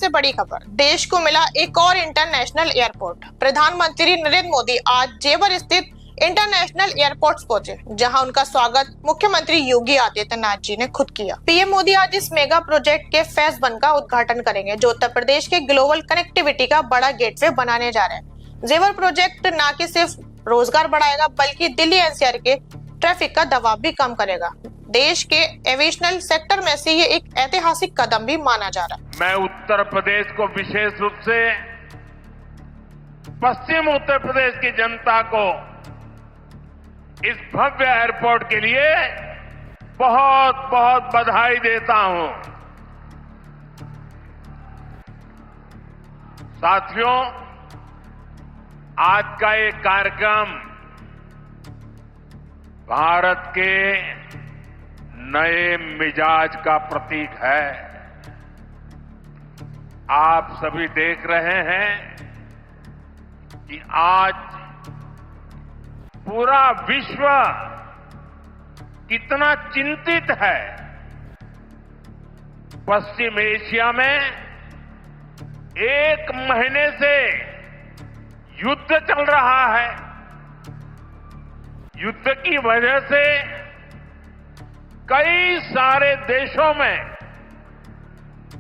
से बड़ी खबर, देश को मिला एक और इंटरनेशनल एयरपोर्ट। प्रधानमंत्री नरेंद्र मोदी आज जेवर स्थित इंटरनेशनल एयरपोर्ट पहुंचे, जहां उनका स्वागत मुख्यमंत्री योगी आदित्यनाथ जी ने खुद किया। पीएम मोदी आज इस मेगा प्रोजेक्ट के फेज 1 का उद्घाटन करेंगे, जो उत्तर प्रदेश के ग्लोबल कनेक्टिविटी का बड़ा गेटवे बनाने जा रहे हैं। जेवर प्रोजेक्ट न कि सिर्फ रोजगार बढ़ाएगा, बल्कि दिल्ली एनसीआर के ट्रैफिक का दबाव भी कम करेगा। देश के एविएशन सेक्टर में से ये एक ऐतिहासिक कदम भी माना जा रहा है। मैं उत्तर प्रदेश को विशेष रूप से पश्चिम उत्तर प्रदेश की जनता को इस भव्य एयरपोर्ट के लिए बहुत बहुत बधाई देता हूं। साथियों, आज का ये कार्यक्रम भारत के नए मिजाज का प्रतीक है। आप सभी देख रहे हैं कि आज पूरा विश्व कितना चिंतित है। पश्चिम एशिया में एक महीने से युद्ध चल रहा है। युद्ध की वजह से कई सारे देशों में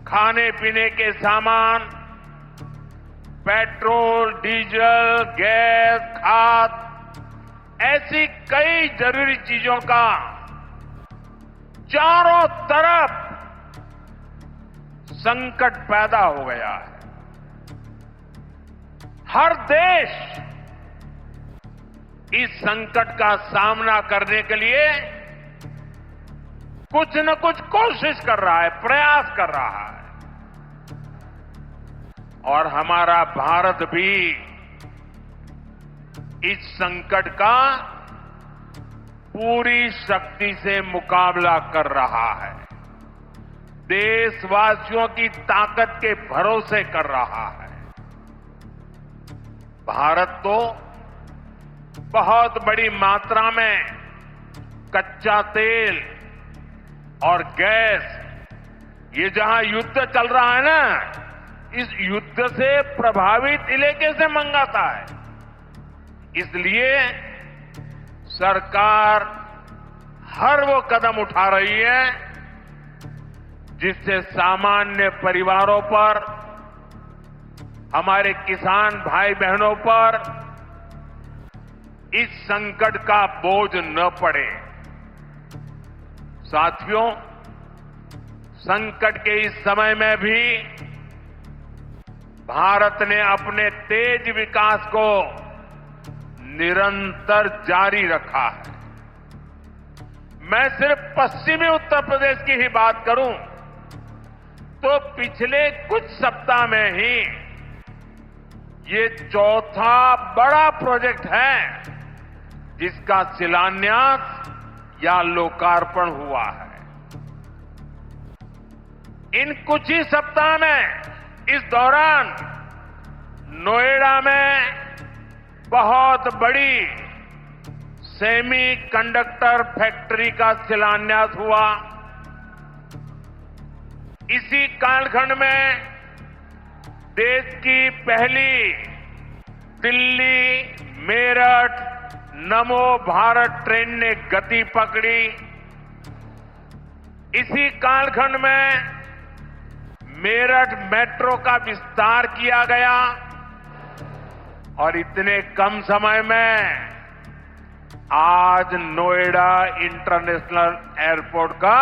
खाने पीने के सामान, पेट्रोल, डीजल, गैस, खाद, ऐसी कई जरूरी चीजों का चारों तरफ संकट पैदा हो गया है। हर देश इस संकट का सामना करने के लिए कुछ न कुछ कोशिश कर रहा है, प्रयास कर रहा है। और हमारा भारत भी इस संकट का पूरी शक्ति से मुकाबला कर रहा है। देशवासियों की ताकत के भरोसे कर रहा है। भारत तो बहुत बड़ी मात्रा में कच्चा तेल और गैस, ये जहां युद्ध चल रहा है ना, इस युद्ध से प्रभावित इलाके से मंगाता है। इसलिए सरकार हर वो कदम उठा रही है जिससे सामान्य परिवारों पर, हमारे किसान भाई बहनों पर इस संकट का बोझ न पड़े। साथियों, संकट के इस समय में भी भारत ने अपने तेज विकास को निरंतर जारी रखा है। मैं सिर्फ पश्चिमी उत्तर प्रदेश की ही बात करूं तो पिछले कुछ सप्ताह में ही ये चौथा बड़ा प्रोजेक्ट है जिसका शिलान्यास या लोकार्पण हुआ है। इन कुछ ही सप्ताह में, इस दौरान नोएडा में बहुत बड़ी सेमी कंडक्टर फैक्ट्री का शिलान्यास हुआ। इसी कालखंड में देश की पहली दिल्ली मेरठ नमो भारत ट्रेन ने गति पकड़ी। इसी कालखंड में मेरठ मेट्रो का विस्तार किया गया और इतने कम समय में आज नोएडा इंटरनेशनल एयरपोर्ट का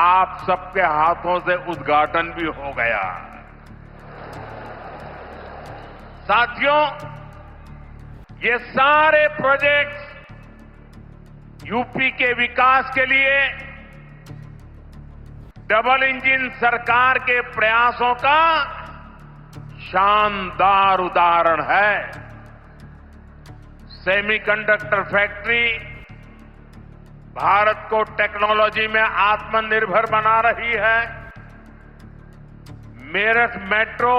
आप सबके हाथों से उद्घाटन भी हो गया। साथियों, ये सारे प्रोजेक्ट्स यूपी के विकास के लिए डबल इंजन सरकार के प्रयासों का शानदार उदाहरण है। सेमीकंडक्टर फैक्ट्री भारत को टेक्नोलॉजी में आत्मनिर्भर बना रही है। मेरठ मेट्रो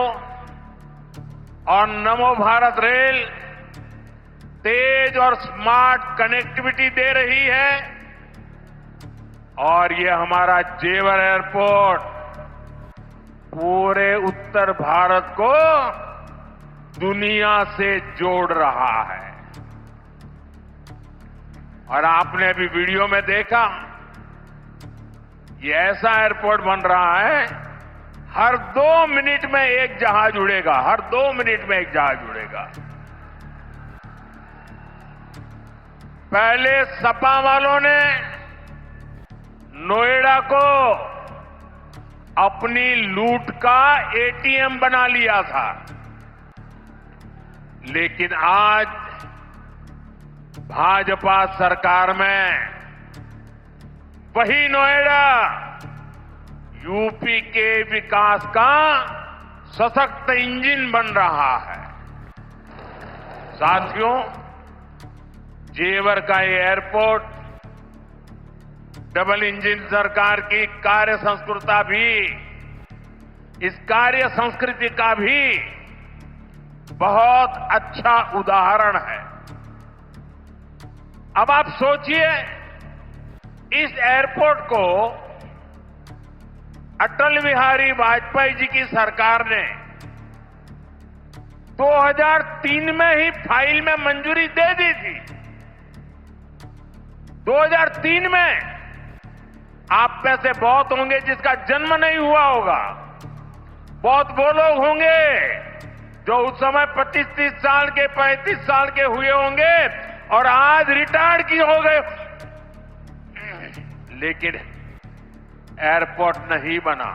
और नमो भारत रेल तेज और स्मार्ट कनेक्टिविटी दे रही है और ये हमारा जेवर एयरपोर्ट पूरे उत्तर उत्तर भारत को दुनिया से जोड़ रहा है। और आपने अभी वीडियो में देखा, ये ऐसा एयरपोर्ट बन रहा है, हर 2 मिनट में एक जहाज उड़ेगा, हर 2 मिनट में एक जहाज उड़ेगा। पहले सपा वालों ने नोएडा को अपनी लूट का एटीएम बना लिया था, लेकिन आज भाजपा सरकार में वही नोएडा यूपी के विकास का सशक्त इंजन बन रहा है। साथियों, जेवर का ये एयरपोर्ट डबल इंजन सरकार की कार्य संस्कृति भी, इस कार्य संस्कृति का भी बहुत अच्छा उदाहरण है। अब आप सोचिए, इस एयरपोर्ट को अटल बिहारी वाजपेयी जी की सरकार ने 2003 में ही फाइल में मंजूरी दे दी थी। 2003 में आप में से बहुत होंगे जिसका जन्म नहीं हुआ होगा, बहुत वो लोग होंगे जो उस समय 25-30 साल के, 35 साल के हुए होंगे और आज रिटायर्ड की हो गए, लेकिन एयरपोर्ट नहीं बना।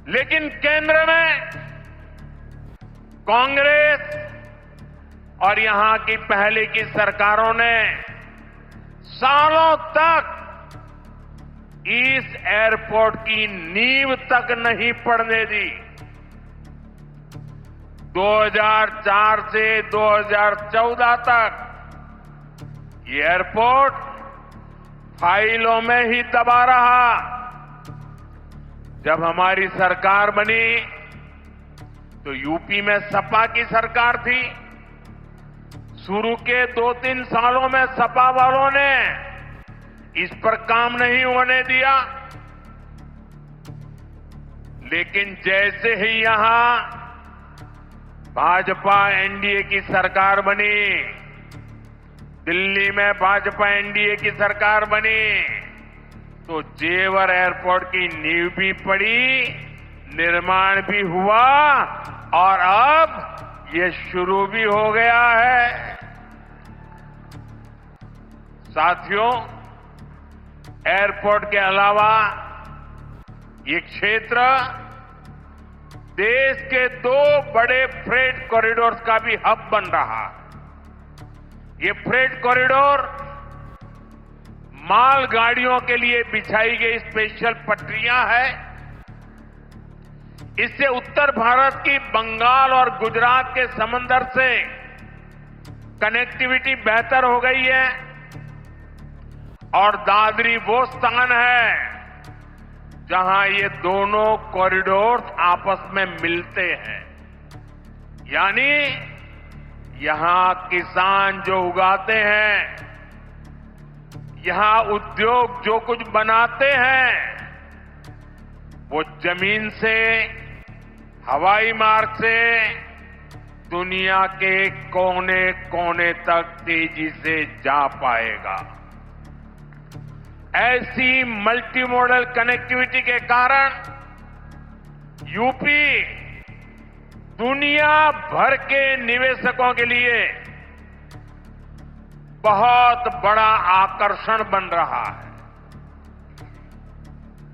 लेकिन केंद्र में कांग्रेस और यहां की पहले की सरकारों ने सालों तक इस एयरपोर्ट की नींव तक नहीं पड़ने दी। 2004 से 2014 तक ये एयरपोर्ट फाइलों में ही दबा रहा। जब हमारी सरकार बनी तो यूपी में सपा की सरकार थी। शुरू के 2-3 सालों में सपा वालों ने इस पर काम नहीं होने दिया, लेकिन जैसे ही यहां भाजपा एनडीए की सरकार बनी, दिल्ली में भाजपा एनडीए की सरकार बनी, तो जेवर एयरपोर्ट की नींव भी पड़ी, निर्माण भी हुआ और अब ये शुरू भी हो गया है। साथियों, एयरपोर्ट के अलावा ये क्षेत्र देश के 2 बड़े फ्रेट कॉरिडोर्स का भी हब बन रहा है। ये फ्रेट कॉरिडोर माल गाड़ियों के लिए बिछाई गई स्पेशल पटरियां हैं। इससे उत्तर भारत की बंगाल और गुजरात के समंदर से कनेक्टिविटी बेहतर हो गई है और दादरी वो स्थान है जहां ये दोनों कॉरिडोर आपस में मिलते हैं। यानी यहां किसान जो उगाते हैं, यहां उद्योग जो कुछ बनाते हैं, वो जमीन से, हवाई मार्ग से दुनिया के कोने कोने तक तेजी से जा पाएगा। ऐसी मल्टी मॉडल कनेक्टिविटी के कारण यूपी दुनिया भर के निवेशकों के लिए बहुत बड़ा आकर्षण बन रहा है।